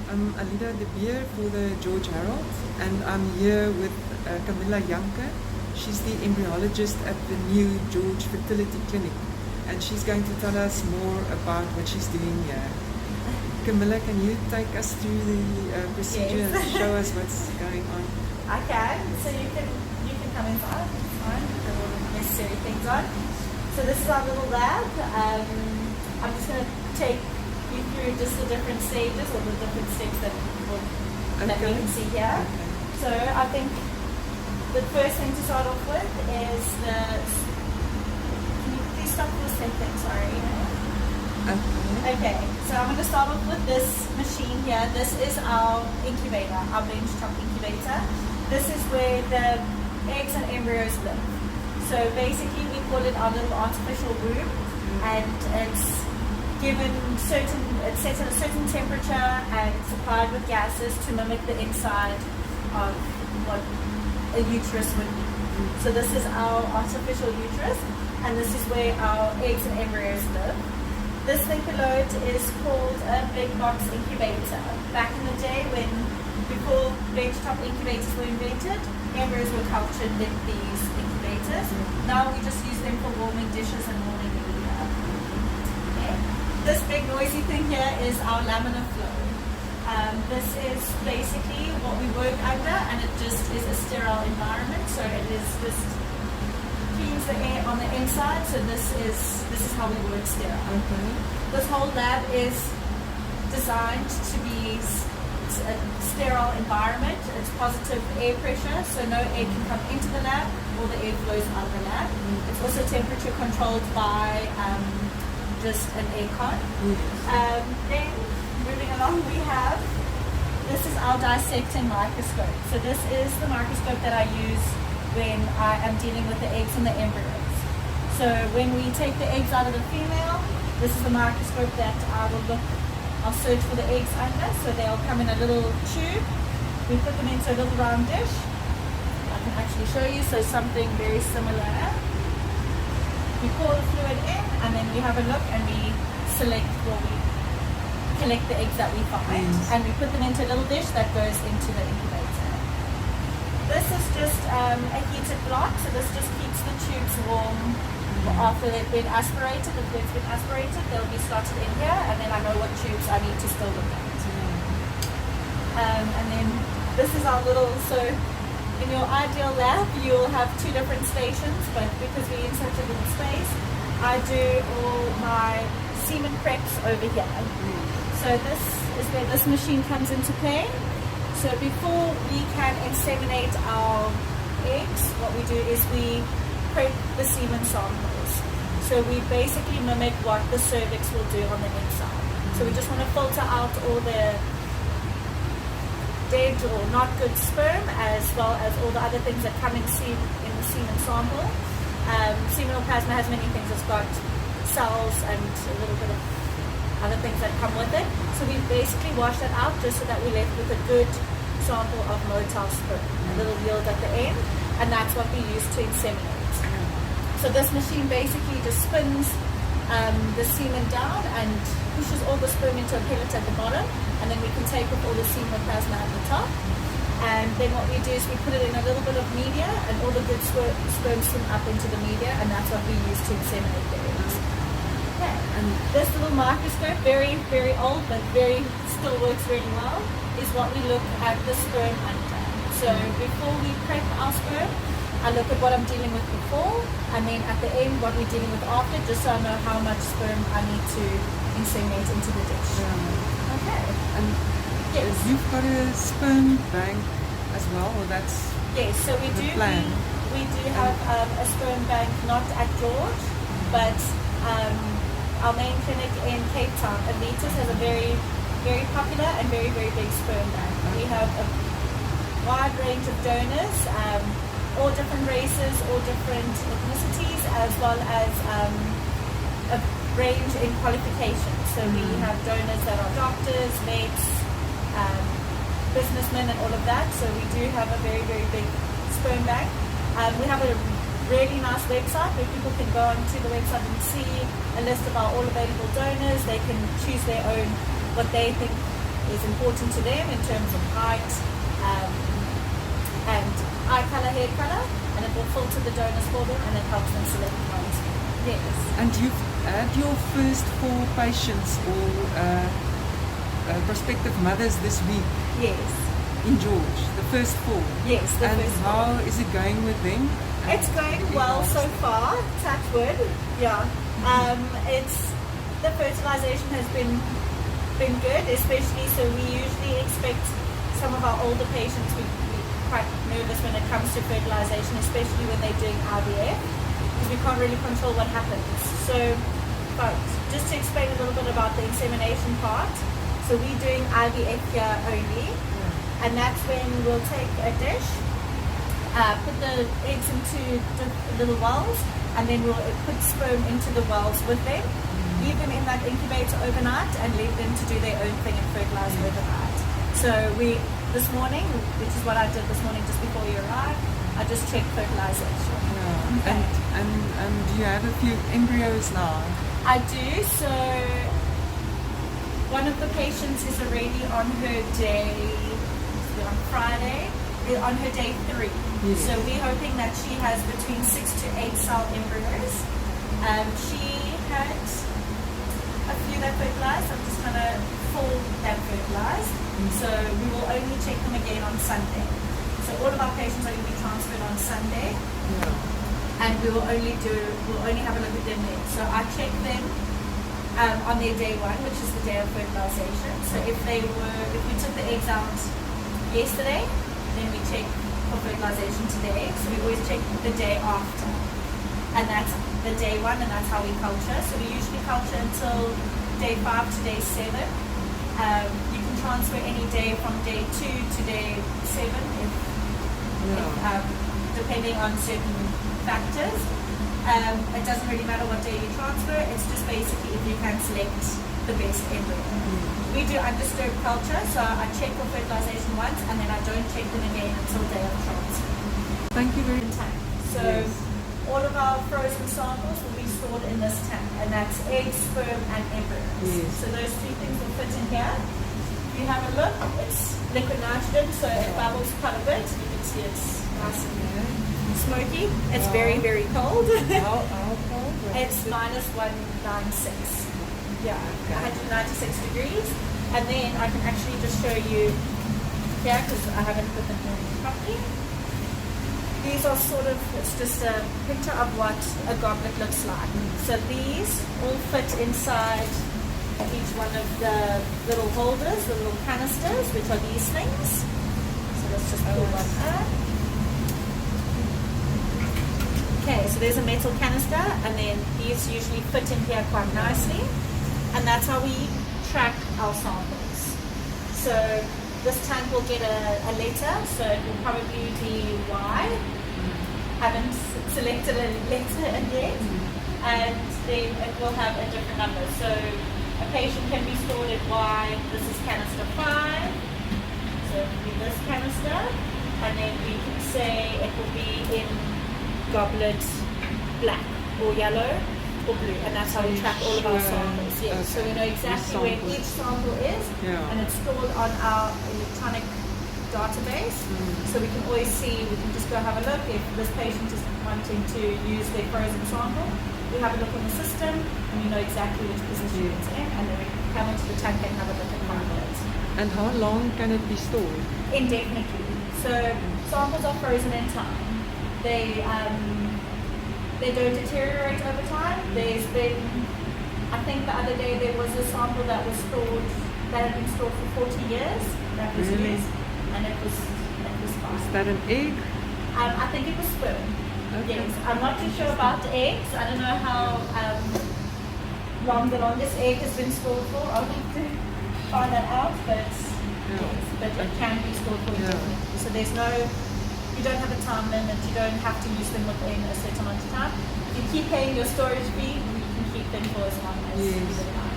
I'm Alida for the George Harold, and I'm here with Camilla Janke. She's the embryologist at the new George Fertility Clinic, and she's going to tell us more about what she's doing here. Camilla, can you take us through the procedure and show us what's going on? I can. So you can come inside. It's fine. Put all the necessary things on. So this is our little lab. I'm just going to take you through just the different stages or the different steps that we can see here. Okay. So I think the first thing to start off with is can you please stop for a second? Sorry. Okay, so I'm going to start off with this machine here. This is our incubator, our benchtop incubator. This is where the eggs and embryos live. So basically we call it our little artificial room, and it's set at a certain temperature and supplied with gases to mimic the inside of what a uterus would be. So this is our artificial uterus, and this is where our eggs and embryos live. This thing below it is called a big box incubator. Back in the day before benchtop incubators were invented, embryos were cultured in these incubators. Now we just use them for warming dishes and warming media. Okay. This big noisy thing here is our laminar flow. This is basically what we work under, and it just is a sterile environment. So it is just cleans the air on the inside. So this is how we work sterile. Okay. This whole lab is designed to be a sterile environment. It's positive air pressure, so no air can come into the lab or the air flows out of the lab. It's also temperature controlled by just an aircon. Then moving along, this is our dissecting microscope. So this is the microscope that I use when I am dealing with the eggs and the embryos. So when we take the eggs out of the female, this is the microscope that I'll search for the eggs under. So they'll come in a little tube. We put them into a little round dish. I can actually show you. So something very similar. We pour the fluid in, and then we have a look, and we collect the eggs that we find, and we put them into a little dish that goes into the incubator. This is just a heated block, so this just keeps the tubes warm after they've been aspirated. If they've been aspirated, they'll be slotted in here, and then I know what tubes I need to still look at. And then this is our little, so in your ideal lab, you'll have two different stations, but because we're in such a little space, I do all my semen preps over here. So this is where this machine comes into play. So before we can inseminate our eggs, what we do is we prep the semen samples. So we basically mimic what the cervix will do on the inside. So we just want to filter out all the dead or not good sperm, as well as all the other things that come in the semen sample. Seminal plasma has many things. It's got cells and a little bit of other things that come with it. So we basically wash that out just so that we're left with a good sample of motile sperm, a little yield at the end, and that's what we use to inseminate. So this machine basically just spins the semen down and pushes all the sperm into a pellet at the bottom, and then we can take off all the seminal plasma at the top. And then what we do is we put it in a little bit of media, and all the good sperm swim up into the media, and that's what we use to inseminate the eggs. Okay. And this little microscope, very, very old, but still works really well, is what we look at the sperm under. So before we prep our sperm, I look at what I'm dealing with before, and then at the end, what we're dealing with after, just so I know how much sperm I need to inseminate into the dish. Okay. And yes, you've got a sperm bank as well, or that's yes. So we do plan. We do have a sperm bank, not at George, but our main clinic in Cape Town, Alida, has a very, very popular and very, very big sperm bank. We have a wide range of donors, all different races, all different ethnicities, as well as a range in qualifications. So we have donors that are doctors, vets, businessmen, and all of that. So we do have a very, very big sperm bank. We have a really nice website where people can go onto the website and see a list of our all available donors. They can choose their own, what they think is important to them in terms of height and eye color, hair color, and it will filter the donors for them and it helps them select ones. Yes. And you've had your first 4 patients or prospective mothers this week Yes. in George, the first 4. Yes, the And first how is it going with them? It's going well so far, touch wood. Yeah. It's the fertilization has been good, especially so we usually expect some of our older patients we're quite nervous when it comes to fertilization, especially when they're doing IVF, because we can't really control what happens. So, but just to explain a little bit about the insemination part, so we're doing IVF here only, and that's when we'll take a dish, put the eggs into the little wells, and then we'll put sperm into the wells with them, leave them in that incubator overnight, and leave them to do their own thing and fertilize overnight. So this morning, which is what I did this morning just before you arrived, I just checked fertilization. Yeah. Okay. And you have a few embryos now. I do. So one of the patients is already on her day, on Friday, on her day 3. Yes. So we're hoping that she has between 6 to 8 cell embryos. She had a few that fertilized. I'm just going to full that fertilized. So we will only check them again on Sunday. So all of our patients are going to be transferred on Sunday. Yeah. And we'll only have a look at them then. So I check them on their day 1, which is the day of fertilization. So if we took the eggs out yesterday, then we check for fertilization today. So we always check the day after. And that's the day 1, and that's how we culture. So we usually culture until day 5 to day 7. You can transfer any day from day 2 to day 7 if depending on certain factors. It doesn't really matter what day you transfer, it's just basically if you can select the best embryo. We do undisturbed culture, so I check for fertilization once and then I don't check them again until day of transfer. Thank you very much. So all of our frozen samples will be stored in this tank, and that's eggs, sperm, and embryos. Yes. So those 3 things will fit in here. If you have a look, it's liquid nitrogen, so it bubbles quite a bit. You can see it's nice and smoky. It's very, very cold. How cold? It's minus 196. Yeah, 196 degrees. And then I can actually just show you here, because I haven't put them in properly. These are it's just a picture of what a goblet looks like. So these all fit inside each one of the little holders, the little canisters, which are these things. So let's just pull one up. Okay, so there's a metal canister, and then these usually fit in here quite nicely. And that's how we track our samples. So this tank will get a letter, so it will probably be Y. Haven't selected a letter yet, and then it will have a different number. So a patient can be stored at Y. This is canister 5. So it will be this canister, and then we can say it will be in goblet black or yellow or blue, and that's how we track all of our samples. Yes. Okay. So we know exactly where each sample is, and it's stored on our electronic database. So we can always see, we can just go have a look if this patient is wanting to use their frozen sample. We have a look on the system and we know exactly which position it's in, and then we can come into the tank and have a look at it. And how long can it be stored? Indefinitely. So samples are frozen in time. They don't deteriorate over time. There's been, I think the other day there was a sample that was stored, that had been stored for 40 years, that was used, and it was fine. Is that an egg? I think it was sperm. Okay. Yes. I'm not too sure about the eggs. I don't know how long the longest egg has been stored for. I'll need to find that out, but it can be stored for indefinitely. So there's no, you don't have a time limit, you don't have to use them within a certain amount of time. If you keep paying your storage fee, you can keep them for as long as you would like.